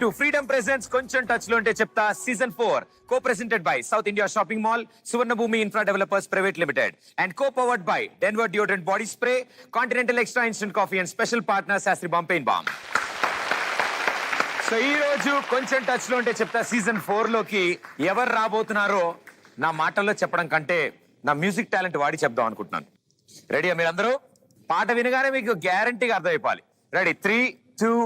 to Freedom Presents కొంచెం touch లో ఉంటే చెప్తా season 4 co-presented by South India Shopping Mall, Suvarnabhumi Infra Developers Private Limited and co-powered by Denver Deodorant Body Spray, Continental Extra Instant Coffee and special partner Sastry Bomb Paint Balm. So ఈ రోజు కొంచెం touch లో ఉంటే చెప్తా season 4 లోకి ఎవరు రాబోతున్నారో నా మాటల్లో చెప్పడం కంటే నా మ్యూజిక్ టాలెంట్ వాడి చెప్దాం అనుకుంటున్నాను. రెడీయా మీరందరూ? పాట వినగానే మీకు గ్యారంటీగా అర్థమైపోవాలి. రెడీ 3, 2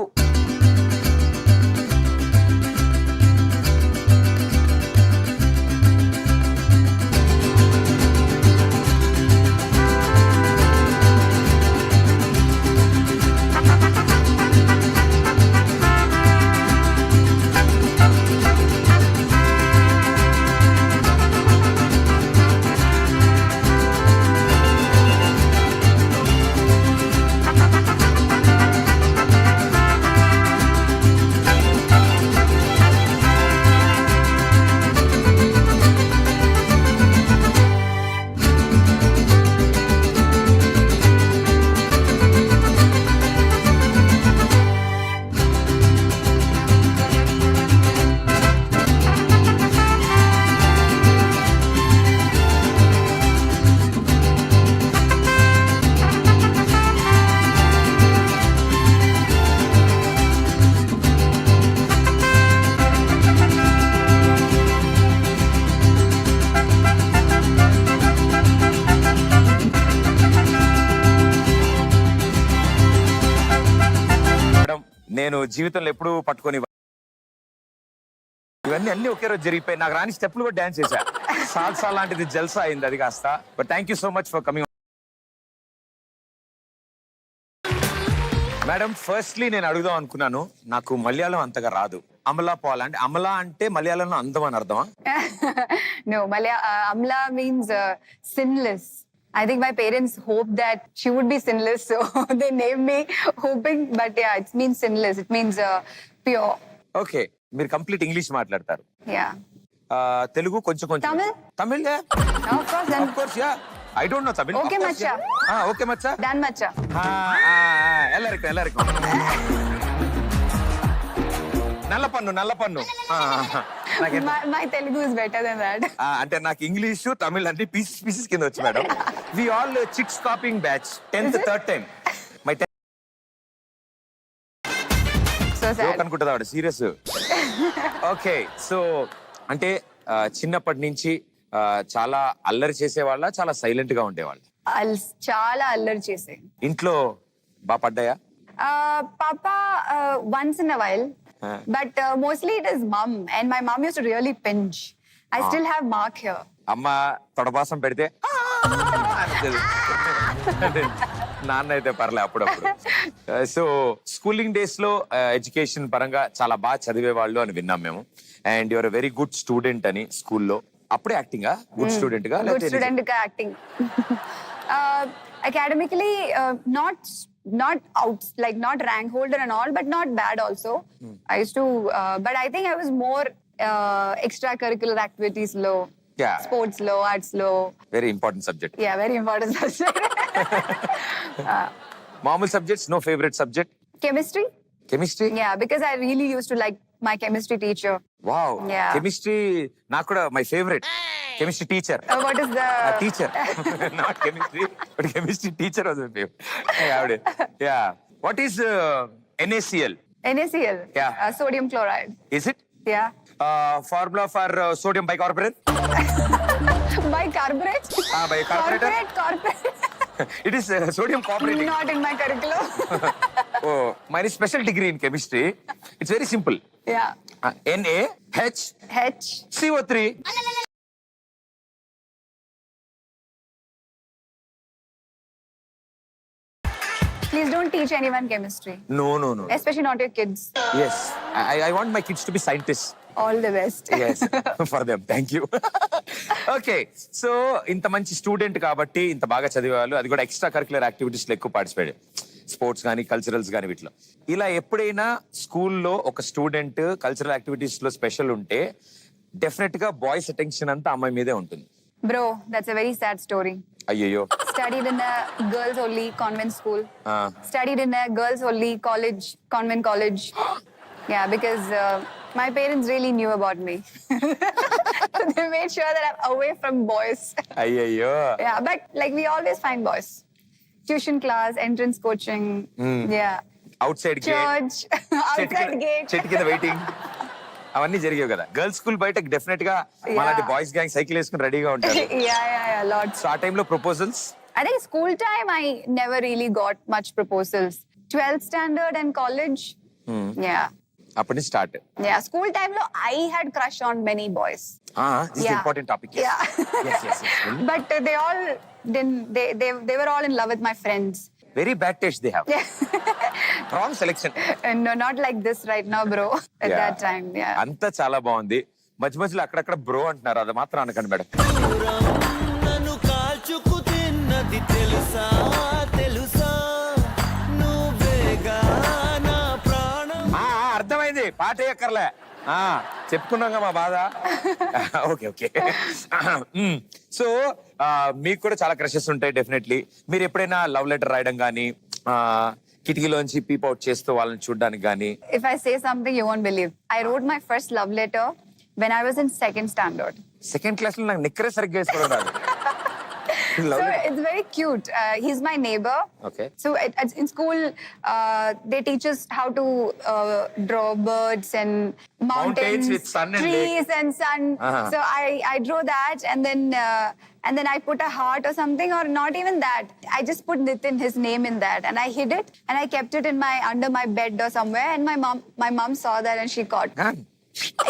నేను జీవితంలో ఎప్పుడు పట్టుకొని ఇవన్నీ అన్ని ఒకే రోజు జరిగిపోయి నాకు రాని స్టెప్లు కూడా డాన్స్ చేశా. సాల్సా లాంటిది జల్సా అయింది అది కాస్త. But thank you so much for coming. Madam, firstly నేను అడుగుదాం అనుకున్నాను, నాకు మలయాళం అంతగా రాదు. అమలా పాల్ అంటే అమలా అంటే మలయాళంలో అందం అని అర్థమా? No, Amla means sinless. I think my parents hoped that she would be sinless, so they named me hoping. But yeah, it means sinless. It means pure. Okay, మీరు కంప్లీట్ ఇంగ్లీష్ మాట్లాడతారు. Yeah. తెలుగు కొంచెం కొంచెం. Tamil? Tamil? Of course, then. Of course, yeah. I don't know Tamil. Okay, macha. Okay, macha. Dan macha. ಎಲ್ಲರಿಗೂ నల్ల పన్ను. My Telugu is better than that. అంటే నాకు English Tamil అన్ని పీసెస్ కింద వచ్చి madam. We all chicks copying batch 10th third time. My So sad. అనుకుంటుందా ఆవిడ సీరియస్? ఓకే, సో అంటే చిన్నప్పటి నుంచి చాలా అల్లరి చేసేవాళ్ళ, చాలా సైలెంట్ గా ఉండేవాళ్ళ? చాలా అల్లరి చేసే. ఇంట్లో బాగా పడ్డాయా? Papa once in a while. But mostly it is mom, and my mom used to really pinch. I still have mark here. అమ్మ తొడబాసం పెడితే నాన్న అయితే పర్లే అప్పుడప్పుడు. సో స్కూలింగ్ డేస్ లో ఎడ్యుకేషన్ పరంగా చాలా బాగా చదివేవాళ్ళు అని విన్నాం మేము. And your very good student అని స్కూల్లో. అప్పుడే యాక్టింగ్ గుడ్ స్టూడెంట్ గా? గుడ్ స్టూడెంట్ గా acting. Academically not out, like not rank holder and all, but not bad also. I used to but I think I was more extracurricular activities low. Yeah. Sports low, arts low. Very important subject. Yeah, very important subject. మామూలు subjects, no favourite subject? Chemistry? Yeah, because I really used to like my chemistry teacher. Wow. Yeah. Chemistry నాకు కూడా my favourite. Chemistry teacher. What is the teacher? Not chemistry, but chemistry teacher was my favourite. Yeah. What is NaCl? NaCl? Yeah. Sodium chloride. Is it? Yeah. Formula for sodium bicarbonate? Bicarbonate? Bicarbonate. Corporate. It is sodium carbonating. Not in my curriculum. Oh, my special degree in chemistry. It's very simple. Yeah. NaHCO3. Please don't teach anyone chemistry. No. Especially not your kids. Yes. I want my kids to be scientists. All the best. Yes. For them. Thank you. Okay. So, ఇంత మంచి student కాబట్టి ఇంత బాగా చదివేవాళ్ళు, అది కూడా extra curricular activities లో ఎక్కువ పార్టిసిపేట్, స్పోర్ట్స్ కానీ కల్చరల్స్ కానీ వీటిలో. ఇలా ఎప్పుడైనా స్కూల్లో ఒక స్టూడెంట్ కల్చరల్ యాక్టివిటీస్ లో స్పెషల్ ఉంటే డెఫినెట్ గా బాయ్స్ అటెన్షన్ అంతా అమ్మాయి మీదే ఉంటుంది. Bro, that's a very sad story. అయ్యో. Studied in a girls only convent school. Studied in a girls only college, convent college. Yeah, because my parents really knew about me. So they made sure that I'm away from boys. అయ్యయ్యో. Yeah, but like we always find boys. Tuition class, entrance coaching. Yeah. Out side Church, outside gate. చెట్టు కింద waiting అవన్నీ జరిగేవి కదా. Girls school బయట definite గా అలాంటి boys gang cycle వేసుకుని రెడీగా ఉంటారు. Yeah, lots. సో ఆ టైంలో proposals. I think school time, I never really got much proposals. 12th standard and college. Yeah. అప్పటి నుంచి start. Yeah, school time, lo, I had crush on many boys. This Yeah. Important topic. Yeah. But they all didn't, they were all in love with my friends. Very bad taste they have. Yeah. Wrong selection. And no, not like this right now, bro. At Yeah. that time, yeah. అంతా చాలా బాగుంది. మధ్య మధ్యలో అక్కడక్కడ bro అంటున్నారు, అది మాత్రం అనకండి మేడం. నన్ను కాల్చుకు తిన్నది తెలుసా తెలుసా నువ్వేగా నా ప్రాణం. అర్థమైంది, పాట ఎక్కర్లే. చెప్పుకున్నాగా మా బాధ. Okay okay. సో మీకు కూడా చాలా క్రషెస్ ఉంటాయి డెఫినెట్లీ. మీరు ఎప్పుడైనా లవ్ లెటర్ రాయడం కానీ, కిటికీలోంచి పీప్ అవుట్ చేస్తూ వాళ్ళని చూడడానికి కానీ? If I say something, you won't believe. I wrote my first love letter when I was in 2nd standard. Second class లో నాకు నిక్కరే సరిగ్గా వేసుకోవడం రాదు. So it's very cute. He's my neighbor. Okay. So in school, they teach us how to draw birds and mountains, with sun and trees and sun. Uh-huh. So I drew that, and then I put a heart or something, or not even that. I just put Nitin, his name, in that, and I hid it, and I kept it in under my bed or somewhere. And my mom saw that, and she caught.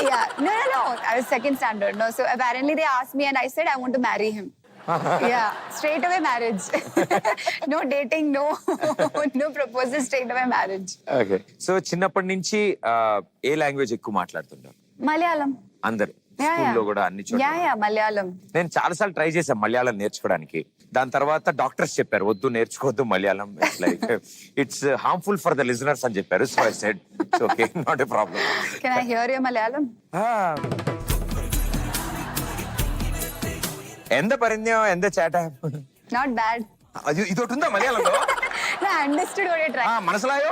Yeah, no. I was 2nd standard. No, so apparently they asked me, and I said I want to marry him. Yeah, straight away marriage. No dating, no proposal, straight away marriage. Okay. So చిన్నప్పటి నుంచి ఏ language ఎక్కువ మాట్లాడుతుంటారు? Malayalam. అందరు Yeah, స్కూల్లో కూడా అన్ని చోట్ల. Yeah, Malayalam. నేను చాలా సార్లు ట్రై చేశాను మలయాళం నేర్చుకోవడానికి. దాని తర్వాత డాక్టర్స్ చెప్పారు వద్దు, నేర్చుకోవద్దు Malayalam, it's like it's harmful for the listeners అని చెప్పారు. So I said it's okay, not a problem. Can I hear your Malayalam? ఎంత పరిణ్యం ఎంత చేట. Not bad. ఇదొకటి ఉందా మలయాళంలో? No, I understood what you're trying. మనసులాయో.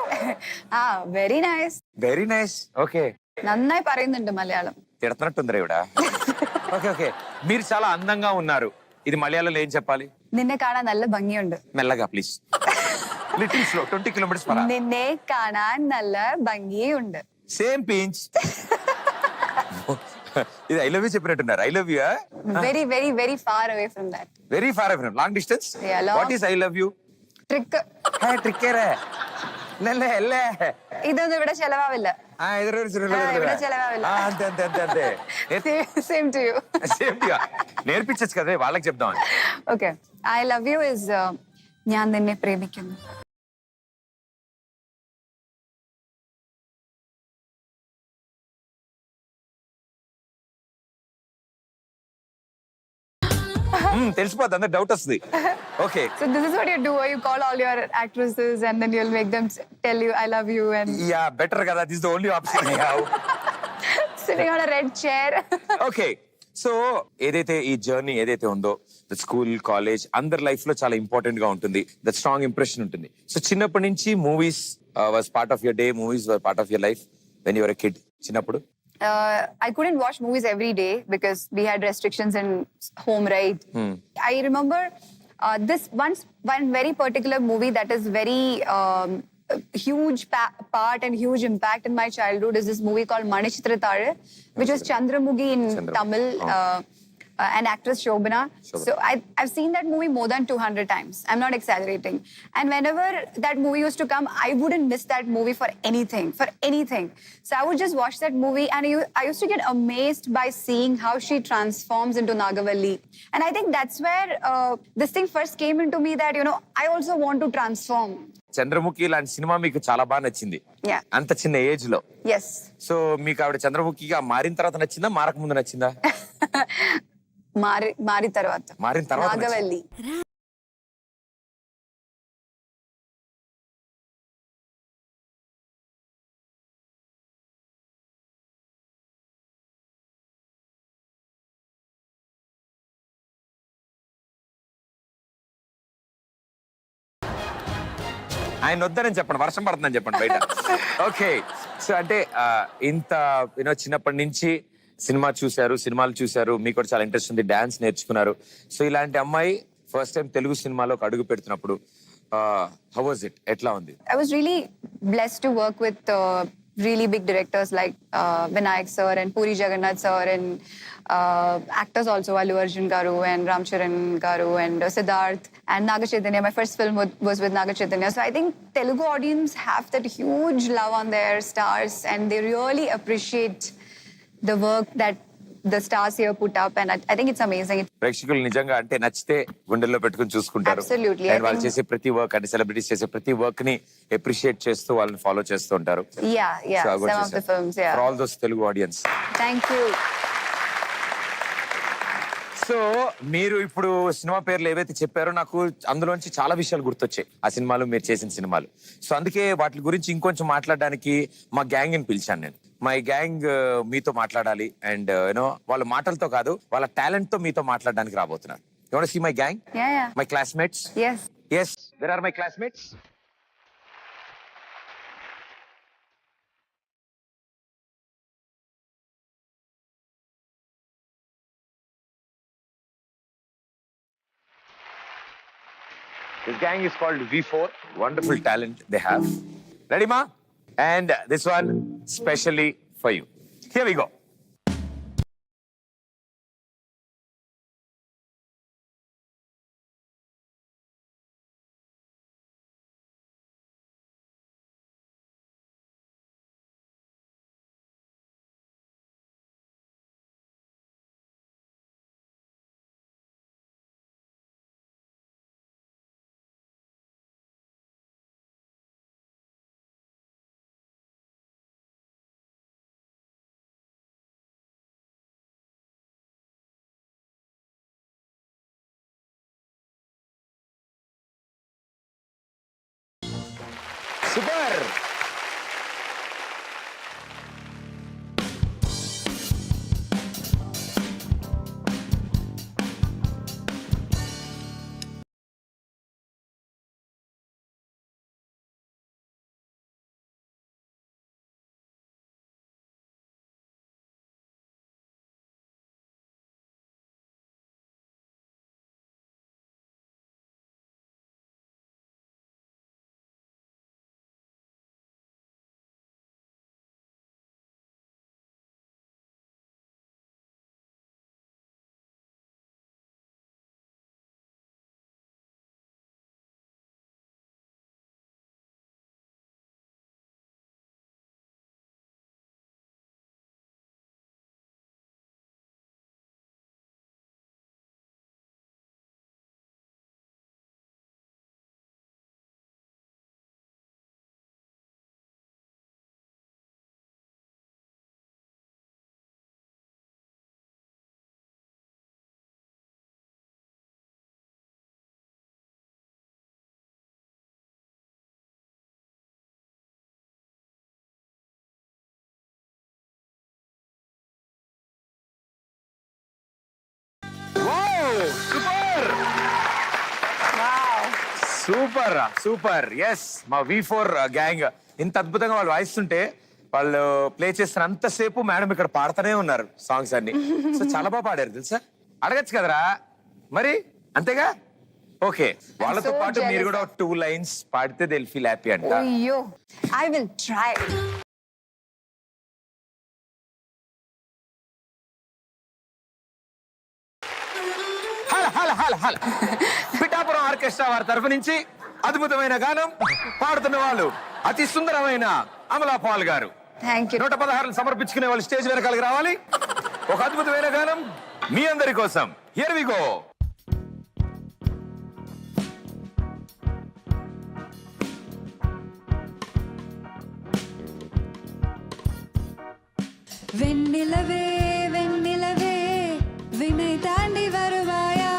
Very nice. Very nice. Okay. നന്നായി പറയുന്നുണ്ട് മലയാളം. తిడుతున్నట్టుంది రేవిడ. Okay okay. మీరు చాలా అందంగా ఉన్నారు, ఇది మలయాళంలో ఏం చెప్పాలి? നിന്നെ കാണാൻ നല്ല ഭംഗിയുണ്ട്. మెల్లగా please. Little slow, 20 kilometers per hour. നിന്നെ കാണാൻ നല്ല ഭംഗിയുണ്ട്. Same pinch. ఇది ఐ లవ్ యూ చెప్పినట్టున్నారు. I love you Very, very, very far away from that. Very far away. Long distance. Yeah, long. What is I love you? Trick. ട്രിക്കേറെ. അല്ലേ ഇതൊന്നും ഇവിടെ ചെലവാവില്ല. ഇവിടെ ചെലവാവില്ല. అంతే అంతే అంతే అంతే. Same to you. సేమ్ నేర్పించచ్చు కదా వాళ్ళకి చెప్దాం. Okay. I love you is ഞാൻ നിന്നെ പ്രേമിക്കുന്നു. తెలిసిపోద్ది, అందరు డౌట్ వస్తుంది. Okay. So this is what you do, or you call all your actresses and then you'll make them tell you I love you and yeah better కదా, this the only option I have. sitting on a red chair. Okay. So ఏదైతే ఈ journey ఏదైతే ఉందో, the school college అందరి life లో చాలా important గా ఉంటుంది, ద స్ట్రాంగ్ ఇంప్రెషన్ ఉంటుంది. సో చిన్నప్పటి నుంచి movies was part of your day, movies were part of your life when your a kid. చిన్నప్పుడు I couldn't watch movies every day because we had restrictions in home, right? I remember one very particular movie that is very huge part and huge impact in my childhood is this movie called Manichitrathazhu, which was Chandramukhi in Tamil. And actress Shobana. So I've seen that movie more than 200 times. I'm not exaggerating. And whenever that movie used to come, I wouldn't miss that movie for anything. So I would just watch that movie and I used to get amazed by seeing how she transforms into Nagavalli. And I think that's where this thing first came into me that, I also want to transform. Chandramukhi లాంటి cinema మీకు చాలా బాగా నచ్చింది. Yeah. అంత చిన్న age లో. Yes. So మీకు ఆవిడ చంద్రముఖిగా మారిన తర్వాత నచ్చిందా, మారక ముందు నచ్చిందా? మారిన తర్వాత నాగవల్లి. ఆయన వద్దనని చెప్పండి, వర్షం పడుతుందని చెప్పండి బయట. ఓకే, సో అంటే ఇంత చిన్నప్పటి నుంచి సినిమాలు చూశారు, మీకు కూడా చాలా ఇంట్రెస్ట్ ఉంది, డాన్స్ నేర్చుకున్నారు. సో ఇలాంటి అమ్మాయి ఫస్ట్ టైం తెలుగు సినిమాలో ఒక అడుగు పెడుతున్నప్పుడు హౌ వాజ్ ఇట్, ఎట్లా ఉంది? I was really blessed to work with really big directors like Vinayak sir and Puri Jagannath sir and actors also Allu Arjun garu and Ram Charan garu and Siddharth and Naga Chaitanya. My first film was with Naga Chaitanya. So I think Telugu audience have that huge love on their stars and they really appreciate the work that the stars here put up and I think it's amazing. ప్రేక్షకులు నిజంగా అంటే నచ్చితే గుండెల్లో పెట్టుకుని చూసుకుంటారు. Absolutely. And వాళ్ళు చేసే ప్రతి వర్క్ అంటే సెలబ్రిటీస్ చేసే ప్రతి వర్క్ ని అప్రిషియేట్ చేస్తూ వాళ్ళని ఫాలో చేస్తూ ఉంటారు. Yeah, some of the films, yeah. For all those Telugu audience. Thank you. So మీరు ఇప్పుడు సినిమా పేర్లు ఏవైతే చెప్పారో నాకు అందులోంచి చాలా విషయాలు గుర్తొచ్చాయి, ఆ సినిమాలు మీరు చేసిన సినిమాలు. సో అందుకే వాటి గురించి ఇంకొంచెం మాట్లాడడానికి మా గ్యాంగ్ ని పిలిచాను నేను. మై గ్యాంగ్ మీతో మాట్లాడాలి అండ్ వాళ్ళ మాటలతో కాదు వాళ్ళ టాలెంట్ తో మీతో మాట్లాడడానికి రాబోతున్నారు. You want to see my gang? Yeah. My classmates? Yes. Yes, where are my classmates? This gang is called V4. Wonderful talent they have. Ready, ma? And this one specially for you. Here we go. Super! Super. Yes, మా V4 gang ఇంత అద్భుతంగా వాళ్ళు వాయిస్తుంటే వాళ్ళు play చేస్తున్న అంతసేపు madam ఇక్కడ పాడుతూనే ఉన్నారు songs అన్ని. సో చాలా బాగా పాడారు తెలుసా. అడగచ్చు కదరా మరి, అంతేగా? ఓకే, వాళ్ళతో so పాటు మీరు jealous కూడా 2 lines పాడితే దే విల్ ఫీల్ హ్యాపీ అంట. Ayyo, I will try. హల పిఠాపురం ఆర్కెస్ట్రా వారి తరఫు నుంచి అద్భుతమైన గానం పాడుతున్న వాళ్ళు అతి సుందరమైన అమలా పాల్ గారు. Thank you. 116 సమర్పించుకునే వాళ్ళు స్టేజ్ వెనకాలకి రావాలి. ఒక అద్భుతమైన గానం మీ అందరి కోసం. Here we go. வெண்ணிலவே வெண்ணிலவே வினை தாண்டி வருவாயா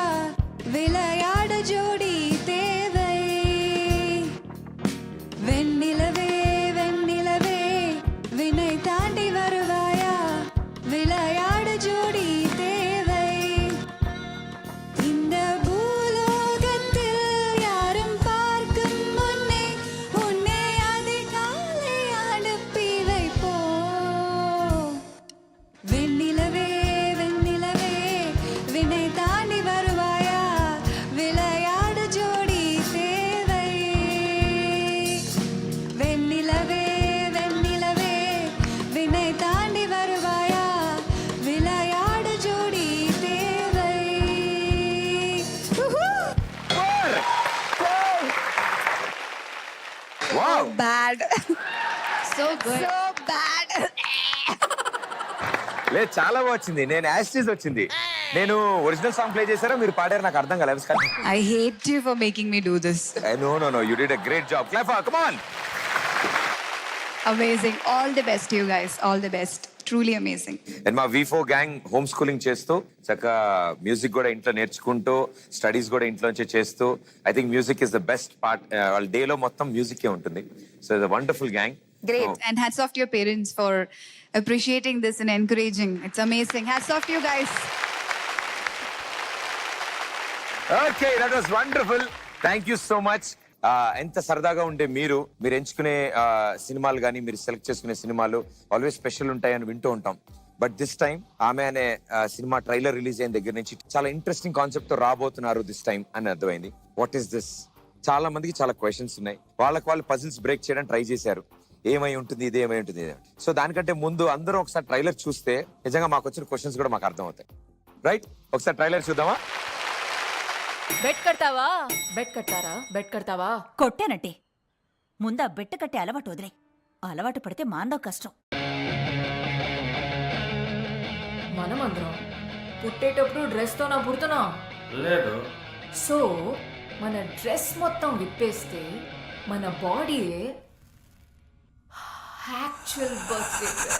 விளையாட ஜோடி தேவை வெண்ணிலவே வெண்ணிலவே வினை தாண்டி வருவாயா விளையாட ஜோடி தேவை இந்த பூலோகத்தில் யாரும் பார்க்கும் முன்னே So good. So bad. లేదు చాలా బాగా వచ్చింది. నేను యాస్టీస్ వచ్చింది. నేను ఒరిజినల్ సాంగ్ ప్లే చేశారా మీరు పాడారు నాకు అర్థం కాలేదు. I hate you for making me do this. No, you did a great job. Clap for her. Come on. Amazing. All the best to you guys. All the best. Truly amazing. And మా V4 gang home schooling చేస్తూ చక్కగా music కూడా ఇంట్లో నేర్చుకుంటూ studies కూడా ఇంట్లోంచే చేస్తూ I think music is the best part. వాళ్ళ డేలో మొత్తం మ్యూజిక్ ఉంటుంది. So it's a wonderful gang. Great. And hats off to your parents for appreciating this and encouraging. It's amazing. Hats off to you guys. Okay that was wonderful. Thank you so much. ఎంత సరదాగా ఉండే మీరు ఎంచుకునే సినిమాలు కానీ మీరు select చేసుకునే సినిమాలు ఆల్వేస్ స్పెషల్ ఉంటాయని వింటూ ఉంటాం. బట్ దిస్ టైం ఆమె అనే సినిమా ట్రైలర్ రిలీజ్ అయిన దగ్గర నుంచి చాలా ఇంట్రెస్టింగ్ కాన్సెప్ట్ తో రాబోతున్నారు దిస్ టైం అని అర్థమైంది. What is this? చాలా మందికి చాలా క్వశ్చన్స్ ఉన్నాయి. వాళ్ళు పజిల్స్ బ్రేక్ చేయడం ట్రై చేశారు. ఏమై ఉంటుంది ఇది, ఏమై ఉంటుంది ఇది. సో దానికంటే ముందు అందరూ ఒకసారి ట్రైలర్ చూస్తే నిజంగా మాకు వచ్చిన క్వశ్చన్స్ కూడా మాకు అర్థం అవుతాయి. రైట్, ఒకసారి ట్రైలర్ చూద్దామా? బెట్ కడతావా? బెట్ కట్టారా? బెట్ కడతావా? కొట్టానంటే ముందు ఆ బెట్ట కట్టే అలవాటు వదిలే. అలవాటు పడితే మానడం కష్టం. మనమందరం పుట్టేటప్పుడు డ్రెస్తో నా పుడుతున్నా లేదు. సో మన డ్రెస్ మొత్తం విప్పేస్తే మన body actual birthday dress.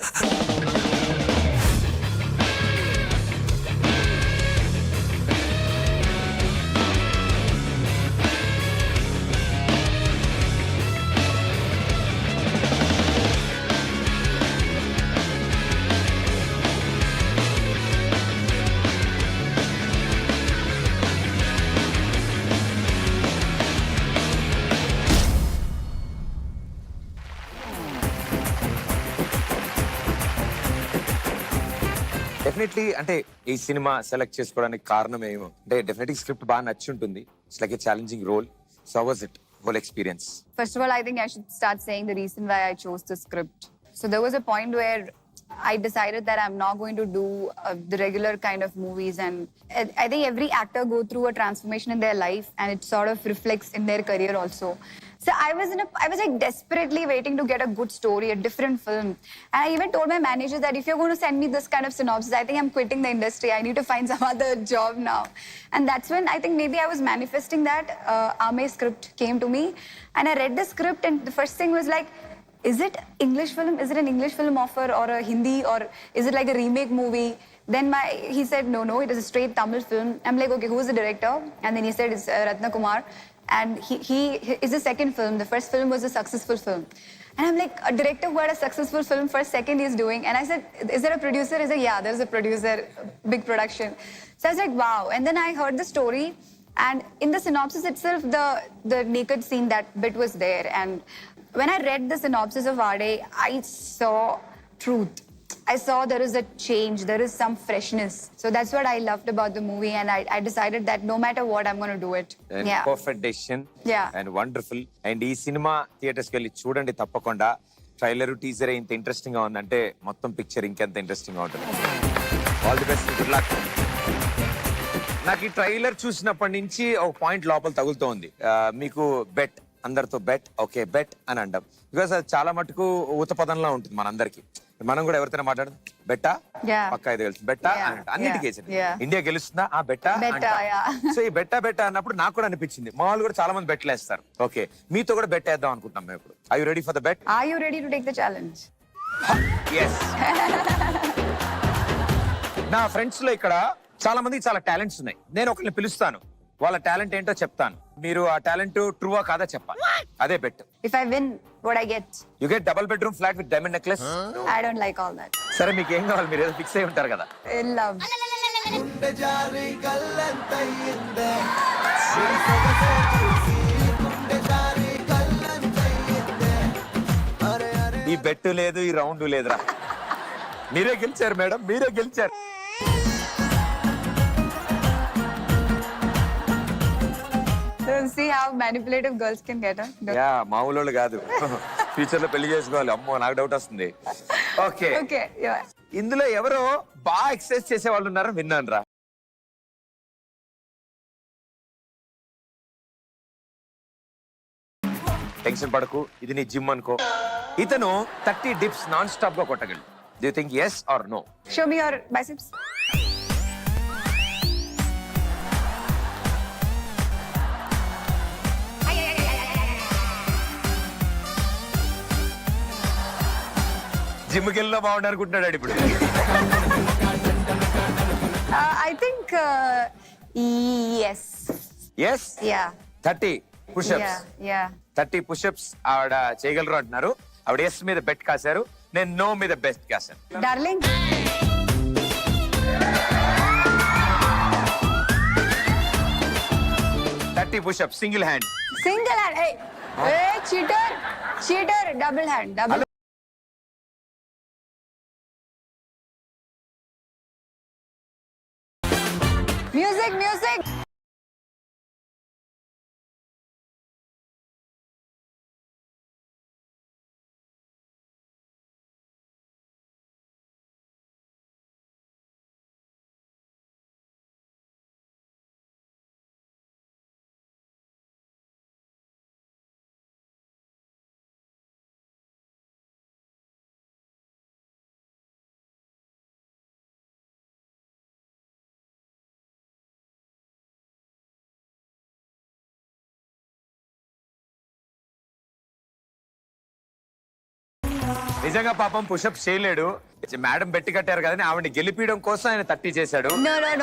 Definitely అంటే ఈ సినిమా సెలెక్ట్ చేసుకోవడానికి కారణం ఏమో అంటే డెఫినెట్లీ స్క్రిప్ట్ బాగా నచ్చి ఉంటుంది. It's like a challenging role. So how was it whole experience? First of all, I think I should start saying the reason why I chose the script. So there was a point where I decided that I'm not going to do the regular kind of movies, and I think every actor go through a transformation in their life, and it sort of reflects in their career also. So I was like desperately waiting to get a good story, a different film. And I even told my manager that if you're going to send me this kind of synopsis, I think I'm quitting the industry. I need to find some other job now. And that's when I think maybe I was manifesting that Ame's script came to me, and I read the script, and the first thing was like, is it English film? Is it an English film offer or a Hindi, or is it like a remake movie? Then he said, no, it is a straight Tamil film. I'm like, okay, who's the director? And then he said it's Ratna Kumar. And he is the second film. The first film was a successful film. And I'm like, a director who had a successful film for a second he's doing. And I said, is there a producer? He said, yeah, there's a producer, big production. So I was like, wow. And then I heard the story. And in the synopsis itself, the naked scene, that bit was there. And when I read the synopsis of Ade, I saw truth. I saw there is a change, there is some freshness. So that's what I loved about the movie, and I decided that no matter what, I'm going to do it. Yeah. Perfect decision Yeah. And wonderful. And ఈ cinema థియేటర్స్కి వెళ్ళి చూడండి తప్పకుండా. Trailer teaser ఇంత interesting గా ఉందంటే మొత్తం picture ఇంకెంత ఇంట్రెస్టింగ్ గా ఉంటుంది. All the best, good luck. నాకు ఈ ట్రైలర్ చూసినప్పటి నుంచి ఒక పాయింట్ లోపల తగులుతోంది. మీకు బెట్, అందరితో బెట్, ఓకే బెట్ అని అంటాం. బికాస్ అది చాలా మటుకు ఊత పదంలా ఉంటుంది మనందరికి. మనం కూడా ఎవరితోనే మాట్లాడదు బెట్టా, Yeah. పక్కా ఇది తెలుసు బెట్టా Yeah. అని అంటాం. అన్నిటికీ Yeah. ఇండియా గెలుస్తుందా ఆ బెట్టా Betta, అంటాం. yeah. సో ఈ బెట్టా అన్నప్పుడు నాకు కూడా అనిపించింది. మా వాళ్ళు కూడా చాలా మంది బెట్లు వేస్తారు. ఓకే, మీతో కూడా బెట్ వేద్దాం అనుకుంటున్నాం మేము ఇప్పుడు. I you ready for the bet? Are you ready to take the challenge? Yes. నా ఫ్రెండ్స్ లో ఇక్కడ చాలా మంది చాలా టాలెంట్స్ ఉన్నాయి. నేను ఒకరిని పిలుస్తాను, వాళ్ళ టాలెంట్ ఏంటో చెప్తాను. మీరు ఆ టాలెంట్ ట్రూవా కాదా చెప్పాలి. అదే bet. If I win, what I get? You get double bedroom flat with diamond necklace. I don't like all that. సరే మీకు ఏం కావాలి, మీరు ఏదో ఫిక్స్ అయి ఉంటారు కదా. In love. గుండె జారి కళ్ళంతయ్యిందే గుండె జారి కళ్ళంతయ్యిందే అరే అరే ఈ బెట్ లేదు, ఈ రౌండ్ లేదురా. మీరే గెలిచారు మేడం, మీరే గెలిచారు. So see how manipulative girls can get, huh? Yeah మామూలు కాదు. ఫ్యూచర్ లో పెళ్లి చేసుకోవాలి. అమ్మో నాకు డౌట్ వస్తుంది. Okay, Okay, yeah. ఇందులో ఎవరో బాగా ఎక్సర్సైజ్ చేసే వాళ్ళు ఉన్నారని విన్నాను రా. టెన్షన్ పడకు, ఇది నీ జిమ్ అనుకో. ఇతను 30 డిప్స్ నాన్ స్టాప్ గా కొట్టగలడు. Do you think yes or no? Show me your biceps. జిమ్కి వెళ్ళినా బాగుండు అనుకుంటున్నాడు ఇప్పుడు. I think yes. yes Yeah. 30 push-ups. Yeah. Yeah. 30 push-ups ఆవిడ చేయగలరు అంటున్నారు. ఆవిడ ఎస్ మీద బెట్ కాశారు, నేను నో మీద బెస్ట్ కాశాను. Darling. Pushup single hand. Single hand. Hey. Hey, cheater. Cheater. Double hand. Double. Music. Music. నిజంగా పాపం పుషప్ చేయలేడు. మేడం బెట్టి కట్టారు కదా, ఆవిడని గెలిపించడం కోసం ఆయన 30 చేశాడు.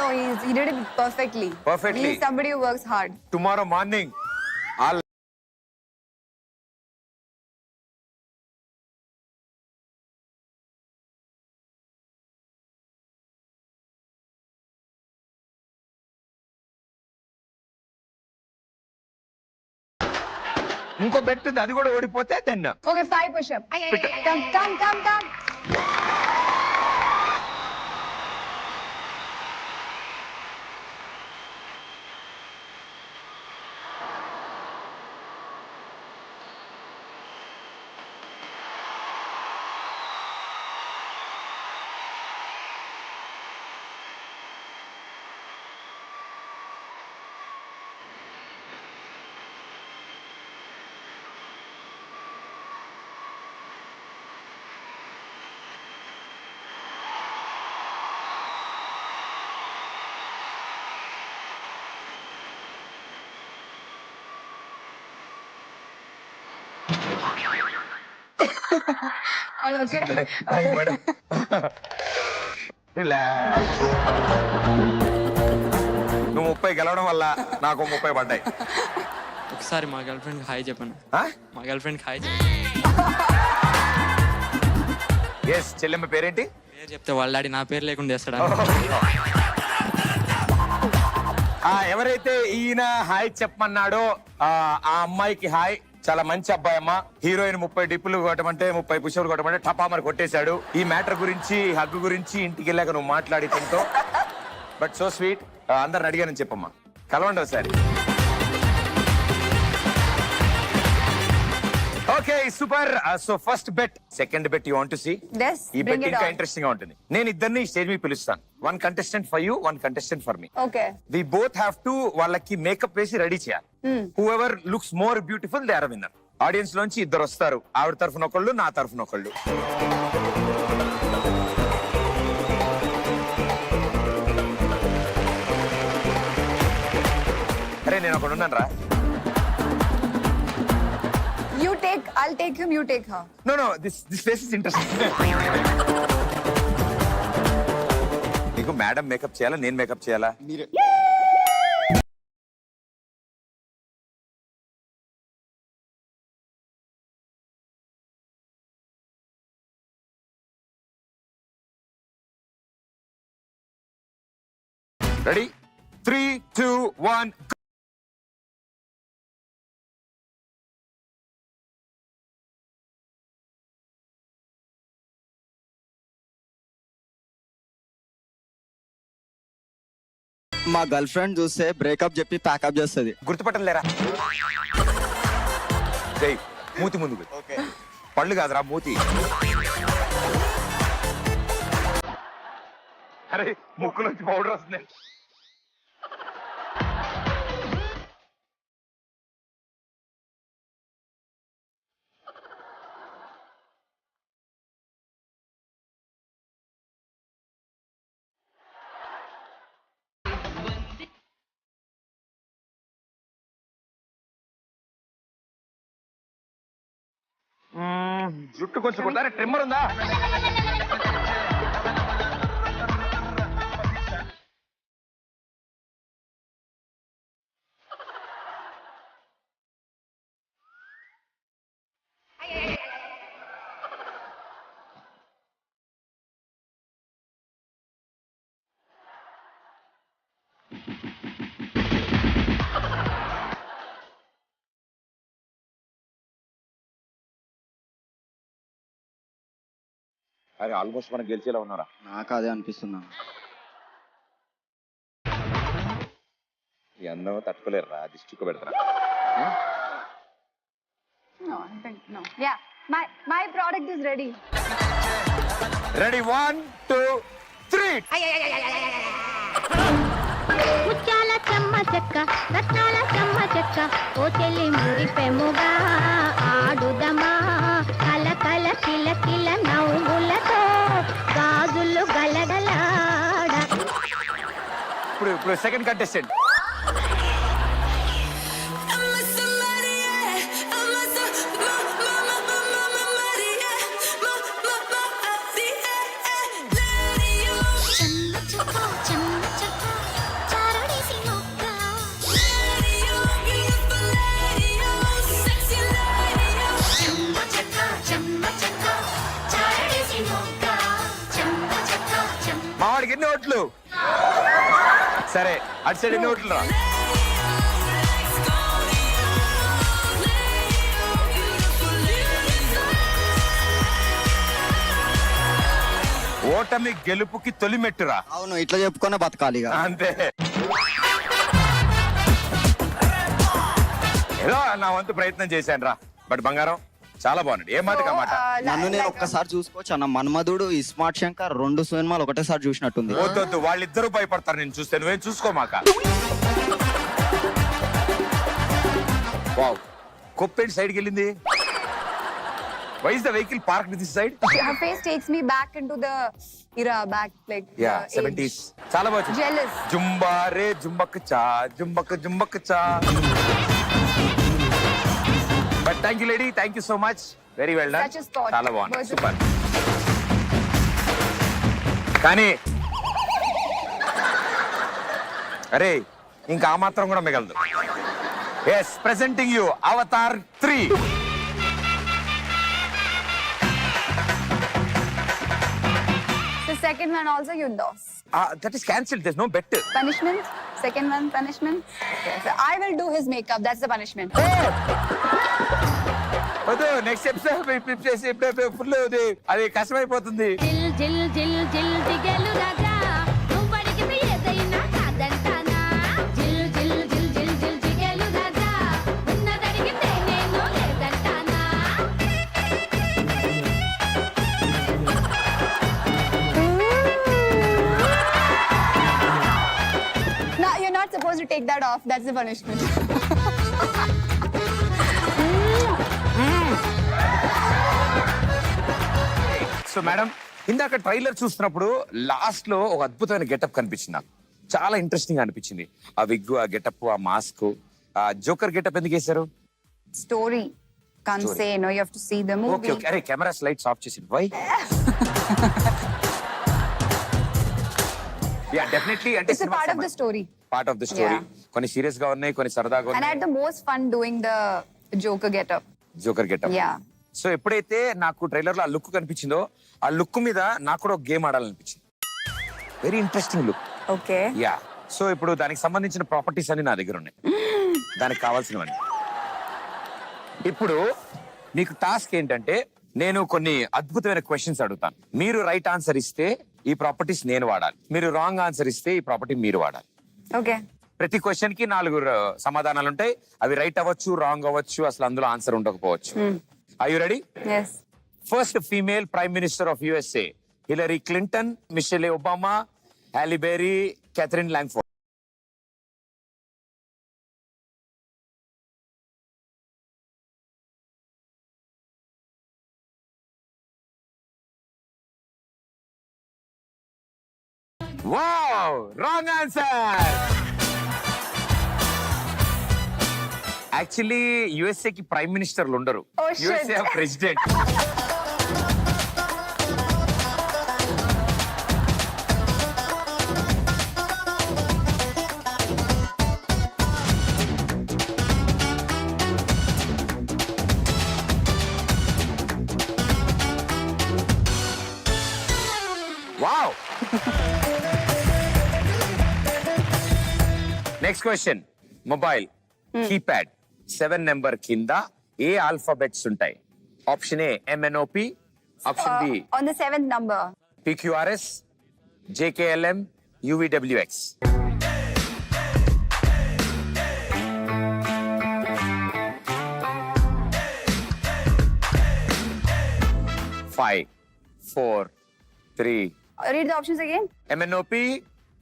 No. He did it perfectly. Perfectly. He's somebody who works hard. Tomorrow morning all ఇంకో బెట్ ఉంది, అది కూడా ఓడిపోతే తిన్నా. Okay, 5 push-up. Come. Okay. నువ్వు 30 గెలవడం వల్ల నాకు 30 పడ్డాయి. ఒకసారి మా గర్ల్ ఫ్రెండ్ హాయ్ చెప్పాను. ఆ? మా గర్ల్ ఫ్రెండ్ హాయ్ ఎస్, చెల్లెమ్మ పేరేంటి? పేరు చెప్తే వాళ్ళ డాడీ నా పేరు లేకుండా చేస్తాడా? ఎవరైతే ఈయన హాయ్ చెప్పమన్నాడో ఆ అమ్మాయికి హాయ్. చాలా మంచి అబ్బాయి అమ్మ. హీరోయిన్ 30 డిప్పులు కొట్టమంటే 30 పుషపులు కొట్టమంటే టపా మరి కొట్టేశాడు. ఈ మ్యాటర్ గురించి హగ్గు గురించి ఇంటికి వెళ్ళాక నువ్వు మాట్లాడి తింటో. But so sweet. అందరిని అడిగానని చెప్పమ్మా, కలవండి ఒకసారి. Okay super. So first bet, second bet you want to see? Yes, ఈ bring బెట్ it ఇంకా on. ఇంట్రెస్టింగ్ గా ఉంటుంది. నేను ఇద్దరిని స్టేజ్ మీద పిలుస్తాను. 1 contestant for you, 1 contestant for me. Okay. We both have to వాళ్ళకి మేకప్ వేసి రెడీ చేయాలి. Whoever looks more beautiful they are winner. Audience లోంచి ఇద్దరు వస్తారు, ఆవిడ తరఫున ఒకళ్ళు, నా తరఫున ఒకళ్ళు. అరే నేను ఒకడు ఉన్నాను రా. I'll take him, you take her. No, this face is interesting. నీకు మేడం మేకప్ చేయాలా, నేను మేకప్ చేయాలా? రెడీ? 3, 2, 1. మా గర్ల్ ఫ్రెండ్ చూస్తే బ్రేకప్ చెప్పి ప్యాకప్ చేస్తుంది. గుర్తుపట్టలేరా? మూతి ముందుకు. పళ్ళు కాదురా, మూతి. అరే ముక్కులోంచి పౌడర్ వస్తుంది. జుట్టు కొంచెం కుడతారా? ట్రిమ్మర్ ఉందా? అరే ఆల్మోస్ట్ మనం గెలిచేలా ఉన్నారా? నాకు అదే అనిపిస్తుంది. ఈ అందం తట్టుకోలేరురా, దిష్టికి పెడతారా? No, I think no. Yeah, my product is ready. Ready 1 2 3. ముత్యాల చెమ్మ చెక్క రత్నాల చెమ్మ చెక్క ఓ చెల్లి మురిపెముగా ఆడుదమా కల కల కిల కిల నవ్వులతో గాజులు గలగలాడ. ఇప్పుడు సెకండ్ కంటెస్టెంట్. మావాడికి ఎన్ని ఓట్లు? సరే అటు సైడ్ ఎన్ని ఓట్లు రా? ఓటమి గెలుపుకి తొలి మెట్టురా. అవును, ఇట్లా చెప్పుకునే బతకాలి ఇక. అంతే. ఏదో నా వంతు ప్రయత్నం చేశాను రా. బట్ బంగారం చాలా బాగున్నాడు. ఏ మాట కామాట. నన్ను నేను ఒక్కసారి చూసుకోవచ్చు అన్న. మన్మధుడు, ఇస్మార్ట్ శంకర్ 2 సినిమాలు ఒకటేసారి చూసినట్టుంది. వద్దు, వాళ్ళిద్దరూ భయపడతారు నేను చూస్తే. నువ్వేం చూసుకోమాక. వావ్, కొప్పేంటి సైడ్కి వెళ్ళింది? Why is the vehicle parked this side? Her face takes me back into the era, back like Yeah, the 70s. age. చాలా బాగుంది. Jealous. జుంబా రే జుంబక్ చా, జుంబక్ చా. But thank you lady, thank you so much. Very well done. Such a thought. చాలా బాగుంది, Words of- super. కానీ అరే ఇంకా ఆ మాత్రం కూడా మిగలదు. Yes, presenting you Avatar 3. The second one also you lost. That is cancelled. There's no bet. Punishment? Second one punishment? Okay, so I will do his makeup. That's the punishment. వద్దు, next episode full అది కష్టమైపోతుంది. జిల్ జిల్ జిల్ జిల్ దిగలు రాజా నువ్వు అడిగింది ఏదైనా కాదంటానా. జిల్ జిల్ జిల్ జిల్ జిల్ దిగలు రాజా ఉన్నదడిగితే నేను లేదంటానా. No, you're not supposed to take that off. That's the punishment. So madam, ఇందాక ట్రైలర్ చూస్తున్నప్పుడు లాస్ట్ లో ఒక అద్భుతమైన గెటప్ కనిపించింది నాకు. చాలా ఇంట్రెస్టింగ్ అనిపించింది. ఆ విగ్, ఆ గెటప్, ఆ మాస్క్, ఆ జోకర్ గెటప్ ఎందుకు వేశారు? Story. Can't Story. say, no, you have to see the movie. Okay okay. అరే కెమెరా లైట్స్ ఆఫ్ చేసి వై? Yeah definitely. అంటే It's a part of the story. Part of the story. Yeah. కొన్ని serious గా ఉన్నాయి, కొన్ని సరదాగా And I ఉన్నాయి. had the most fun doing the Joker getup. Joker getup. Yeah. So ఎప్పుడైతే నాకు ట్రైలర్ లో ఆ లుక్ కనిపించిందో, ఆ లుక్ మీద నాకు కూడా ఒక గేమ్ ఆడాలనిపించింది. Very interesting look. Okay. Yeah. So ఇప్పుడు దానికి సంబంధించిన ప్రాపర్టీస్ అన్ని నా దగ్గర ఉన్నాయి, దానికి కావాల్సినవన్నీ. ఇప్పుడు మీకు టాస్క్ ఏంటంటే, నేను కొన్ని అద్భుతమైన క్వశ్చన్స్ అడుగుతాను. మీరు రైట్ ఆన్సర్ ఇస్తే ఈ ప్రాపర్టీస్ నేను వాడాలి. మీరు రాంగ్ ఆన్సర్ ఇస్తే ఈ ప్రాపర్టీ మీరు వాడాలి. Okay. ప్రతి క్వశ్చన్ కి 4 సమాధానాలు ఉంటాయి. అవి రైట్ అవ్వచ్చు, రాంగ్ అవ్వచ్చు, అసలు అందులో ఆన్సర్ ఉండకపోవచ్చు. Are you ready? Yes. First female prime minister of USA: Hillary Clinton, Michelle Obama, Halle Berry, Katherine Langford. Wow, wrong answer. Actually USA కి ప్రైమ్ మినిస్టర్లు ఉండరు. Oh, shit. USA ప్రెసిడెంట్. Next question mobile keypad 7 number కింద ఏ alphabets ఉంటాయి? Option A MNOP, option B On the 7th number. PQRS, JKLM, UVWX. Five, 4, 3. Read the options again. MNOP,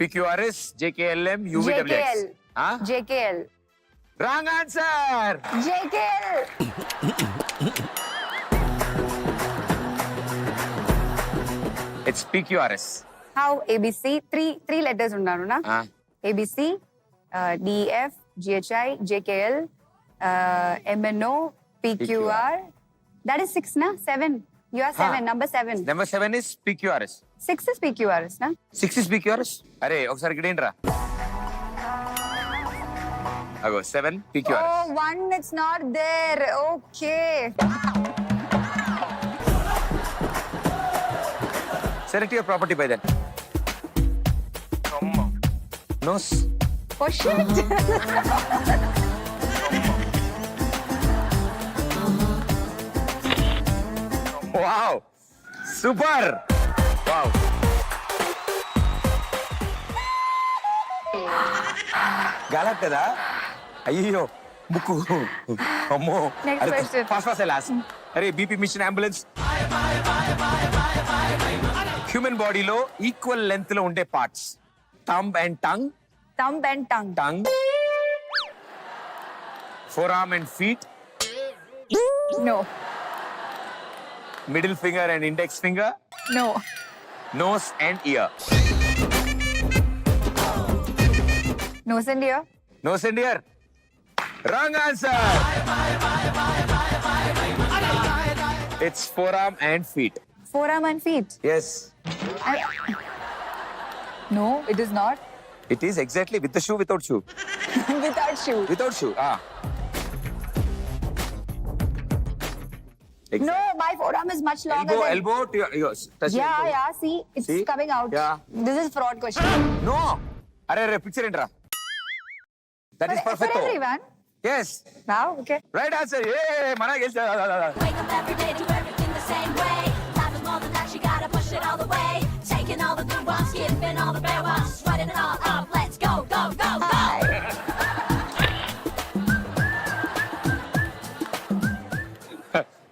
PQRS, JKLM, UVWX. JKL. Huh? JKL. Wrong answer. JKL. It's PQRS. How? ABC. Three letters unnaru na? ABC, DF, GHI, JKL, MNO, PQR. That is 6 na? 7. You are 7. Number 7. Number 7 is PQRS. 6 is PQRS na? 6 is PQRS. అరే ఒకసారి ఇక్కడ ఏంట్రా అగో 7 PQRS. Oh, 1 it's not there. Okay. Select your property by then. Nose. Oh shit. Wow. Super. Wow. గాలట్ కదా అయ్యో ముక్కు అమ్మో Next question. Fast last అరే బీపీ మిషన్ అంబులెన్స్ హ్యూమన్ బాడీలో ఈక్వల్ లెంత్ లో ఉండే parts thumb and tongue, Thumb and tongue. Tongue, forearm and feet, No. middle finger and index finger, No. nose and ear. Nose and ear. Nose and ear. Wrong answer. It's forearm and feet. Forearm and feet. Yes, No, it is not. it is exactly with the shoe, without shoe. Without shoe. Without shoe. Exactly. No, my forearm is much longer than... Elbow to your touch your Yeah, elbow. yeah, see, it's See? coming out. Yeah. This is fraud question. No. Arre, picture entra. That is For perfect. everyone. Yes. Wow, okay. Right answer. Hey, mana gelsa. Wake up every day, do everything the same way. Life is more than that, you gotta push it all the way. Taking all the good ones, skipping all the bad ones, sweating it all up. Let's go, go, go, go.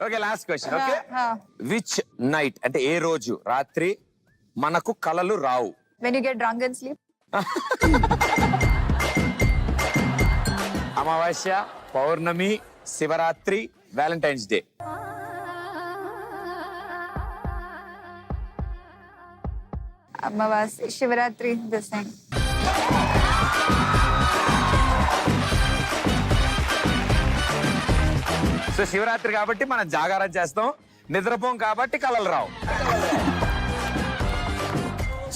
Okay, last question. Okay. Which night అంటే ఏ రోజు రాత్రి మనకు కలలు రావు? When you get drunk and sleep. Amavasya, Pournami, Shivaratri, Valentine's Day. Amavas, Shivaratri, this thing. So Shivaratri కాబట్టి మనం జాగారం చేస్తాం, నిద్రపోం కాబట్టి కలలు రావు.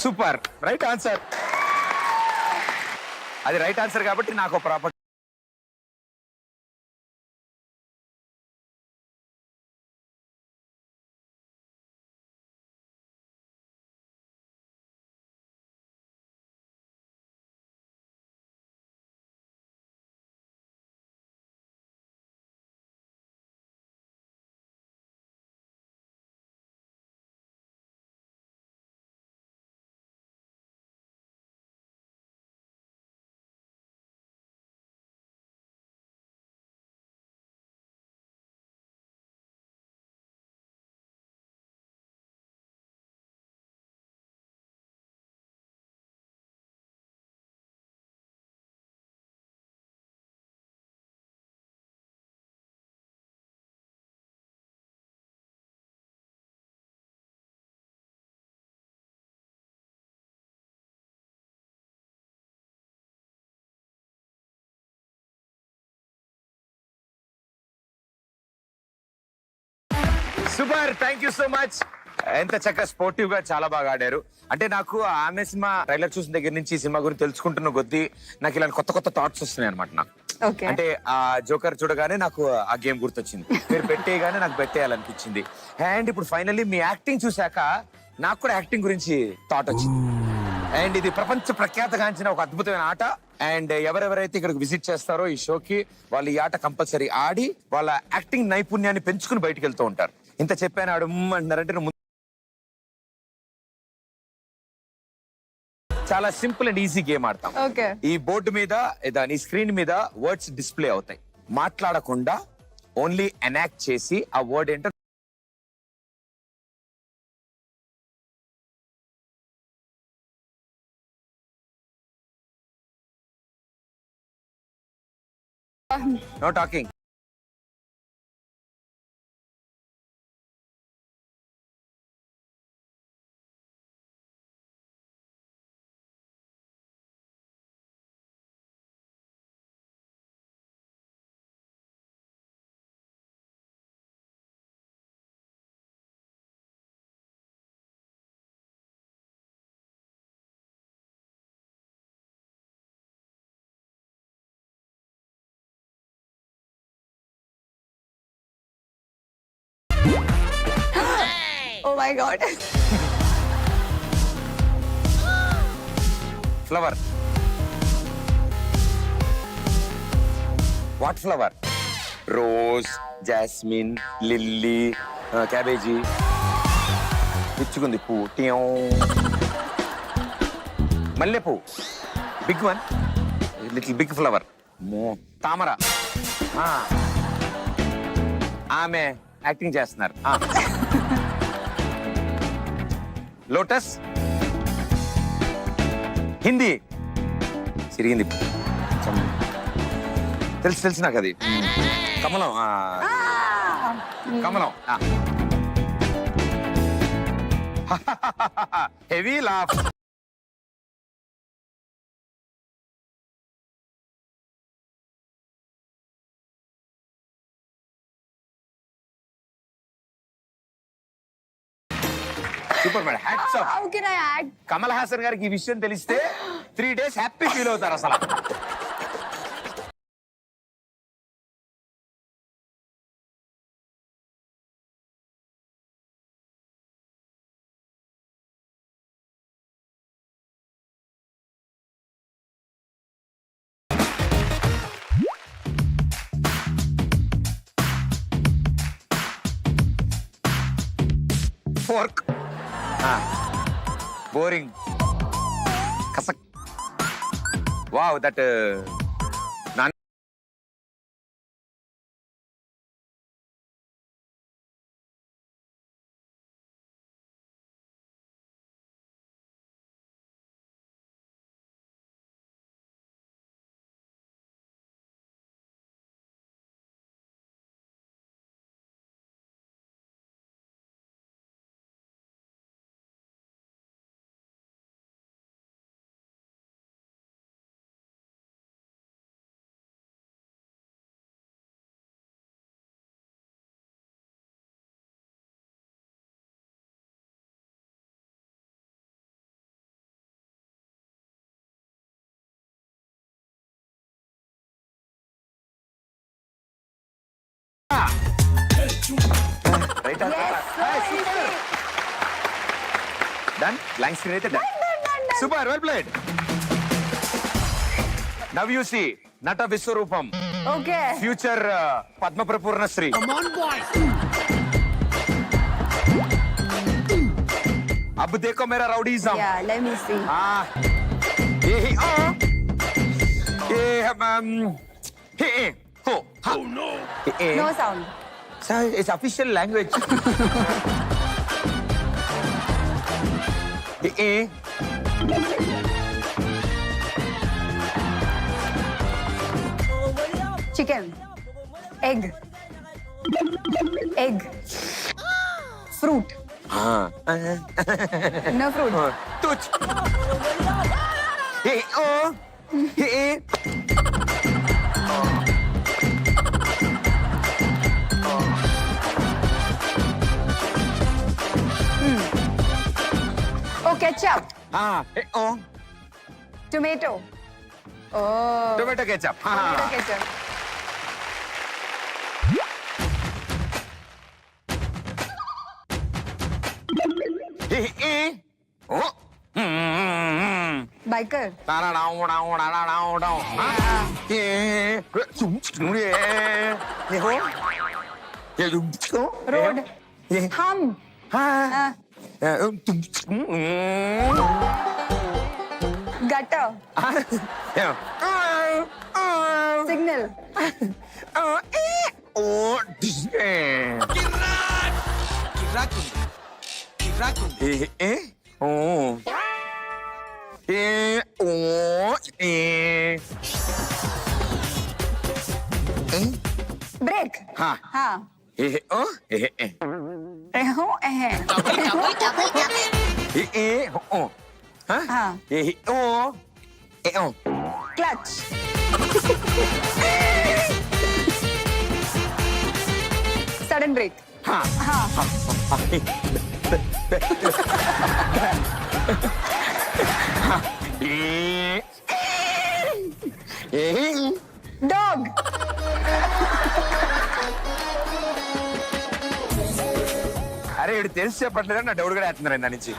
Super, right answer. అది రైట్ ఆన్సర్ కాబట్టి నాకు property. Super, thank you so much. ఎంత చక్కగా స్పోర్టివ్ గా చాలా బాగా ఆడారు. అంటే నాకు ఆమె సినిమా ట్రైలర్ చూసిన దగ్గర నుంచి ఈ సినిమా గురించి తెలుసుకుంటున్న కొద్దీ నాకు ఇలాంటి కొత్త కొత్త థాట్స్ వస్తున్నాయి అనమాట నాకు. Okay. అంటే ఆ జోకర్ చూడగానే నాకు ఆ గేమ్ గుర్తొచ్చింది, మీరు పెట్టేయగానే నాకు పెట్టేయాలనిపించింది. అండ్ ఇప్పుడు ఫైనల్లీ మీ యాక్టింగ్ చూశాక నాకు కూడా యాక్టింగ్ గురించి థాట్ వచ్చింది. అండ్ ఇది ప్రపంచ ప్రఖ్యాతగాంచిన ఒక అద్భుతమైన ఆట. అండ్ ఎవరెవరైతే ఇక్కడికి విజిట్ చేస్తారో ఈ షోకి, వాళ్ళు ఈ ఆట కంపల్సరీ ఆడి వాళ్ళ యాక్టింగ్ నైపుణ్యాన్ని పెంచుకుని బయటికి వెళ్తూ ఉంటారు. ఇంత చెప్పాను ఆడు అంటున్నారంటే నువ్వు చాలా సింపుల్ అండ్ ఈజీ గేమ్ ఆడతాం. Okay. ఈ బోర్డు మీద నీ స్క్రీన్ మీద వర్డ్స్ డిస్ప్లే అవుతాయి. మాట్లాడకుండా ఓన్లీ ఎనాక్ట్ చేసి ఆ వర్డ్ ఏంటో no talking. Oh my God. Flower. What flower? Rose, jasmine, lily, cabbage. పిచ్చుకుంది పువ్వు. టియో. మల్లె పువ్వు. Big one. Little big flower. తామర. ఆమె యాక్టింగ్ చేస్తున్నారు. లోటస్. హిందీ. సిరిగింది. తెలుసు నాకు అది. కమలం. కమలం. Heavy laugh. Super madam. Hats off. How can I act? Kamal Haasan గారికి ఈ విషయం తెలిస్తే 3 days హ్యాపీ ఫీల్ అవుతారు అసలు. ఫోర్క్. బోరింగ్. కసక్. Wow, that right. Done. Blank screen అయితే done. Super, well played. Now you see నట విశ్వరూపం. Okay. ఫ్యూచర్ పద్మ ప్రపూర్ణశ్రీ. अब देखो मेरा राउडीज़म. Yeah, let me see. No sound. Sir, it's official language. Chicken. Egg. Egg. Fruit. No fruit. Tuch. Oh, ketchup. Oh. Tomato. Oh. Tomato ketchup. Tomato ketchup. Oh. biker. Road. Hum. Gutter. Signal. Break. Ha. Reho. Clutch. Sudden break. Dog. అరే ఇడు తెలిసి చెప్పట్లేదు నా doubt కూడా వేస్తున్నారు నా నుంచి.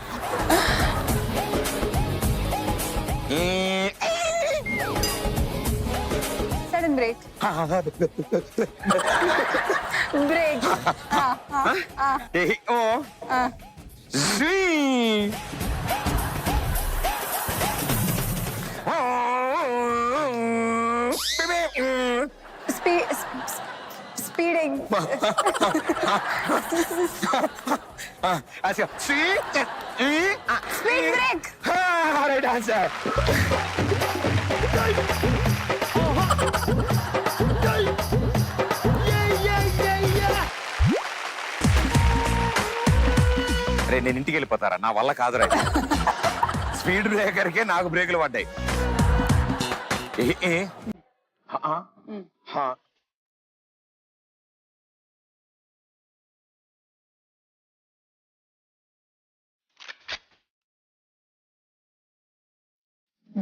Sudden break. Break. Speeding. Speed break. Right answer. అరే నేను ఇంటికి వెళ్ళిపోతారా, నా వల్ల కాదురా. స్పీడ్ బ్రేకర్కే నాకు బ్రేకులు పడ్డాయి.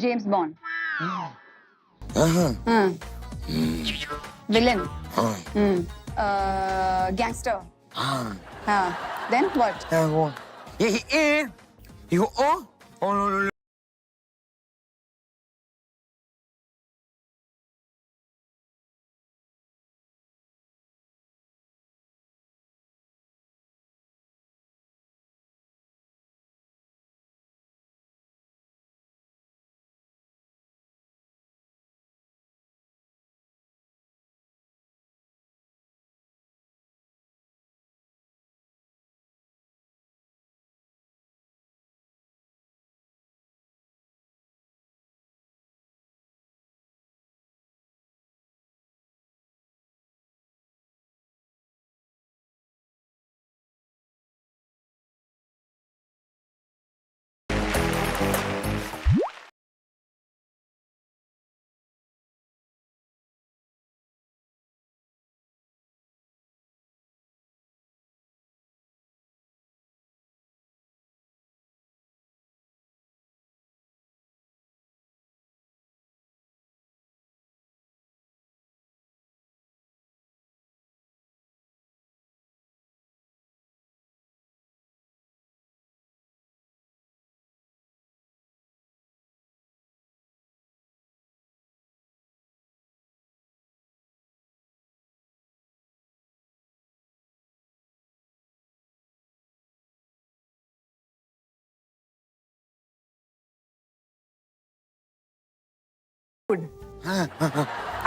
James Bond. Villain. Gangster. Then what?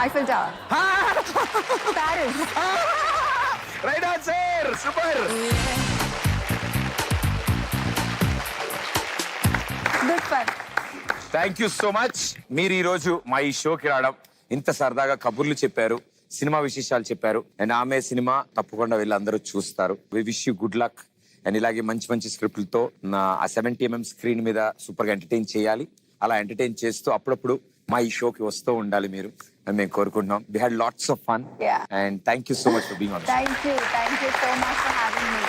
Eiffel Tower. Paris. Right answer. Super. Good fun. Thank you so much. మీరు ఈ రోజు మా ఈ షోకి రావడం, ఇంత సరదాగా కబుర్లు చెప్పారు, సినిమా విశేషాలు చెప్పారు. అండ్ ఆమె సినిమా తప్పకుండా వీళ్ళందరూ చూస్తారు. We wish you good luck. And ఇలాగే మంచి మంచి స్క్రిప్ట్లతో నా ఆ 70mm స్క్రీన్ మీద సూపర్ గా ఎంటర్టైన్ చేయాలి. అలా ఎంటర్టైన్ చేస్తూ అప్పుడప్పుడు మా ఈ షోకి వస్తూ ఉండాలి మీరు అని మేము కోరుకుంటున్నాం. We had lots of fun. Yeah. And thank you so much for being on. Thank you so much for having me.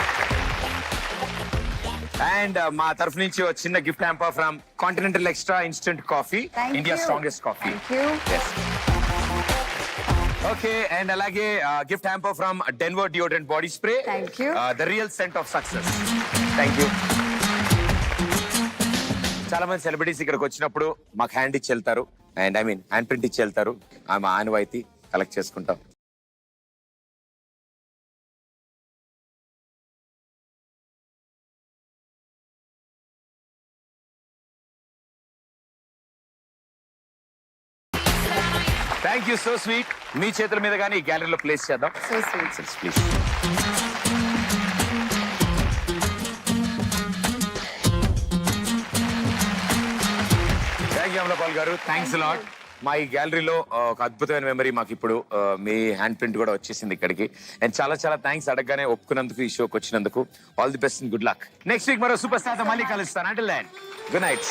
And మా తరఫు నుంచి ఒక చిన్న gift hamper from Continental extra instant coffee, Thank India you. Strongest coffee. Thank you. Okay, and అలాగే gift hamper from Denver deodorant body spray. Thank you. The real scent of success. Thank you. చాలా మంది celebrities ఇక్కడికి వచ్చినప్పుడు మాకు hand ఇచ్చి వెళ్తారు, and I mean hand print ఇచ్చి వెళ్తారు. ఆమె ఆనవాయితీ కలెక్ట్ చేసుకుంటాం. Thank you, so sweet. మీ చేతుల మీద కానీ ఈ గ్యాలరీలో ప్లేస్ చేద్దాం. So sweet. Please. Thank you Amala Paul గారు, థ్యాంక్స్ లాట్. మా ఈ గ్యాలరీలో ఒక అద్భుతమైన మెమరీ మాకు ఇప్పుడు మీ హ్యాండ్ ప్రింట్ కూడా వచ్చేసింది ఇక్కడికి. అండ్ చాలా చాలా థ్యాంక్స్ అడగగానే ఒప్పుకున్నందుకు, ఈ షోకి వచ్చినందుకు. All the best and good luck. Next week మరో సూపర్ స్టార్ తో మళ్ళీ కలుస్తాను. Until then, good night.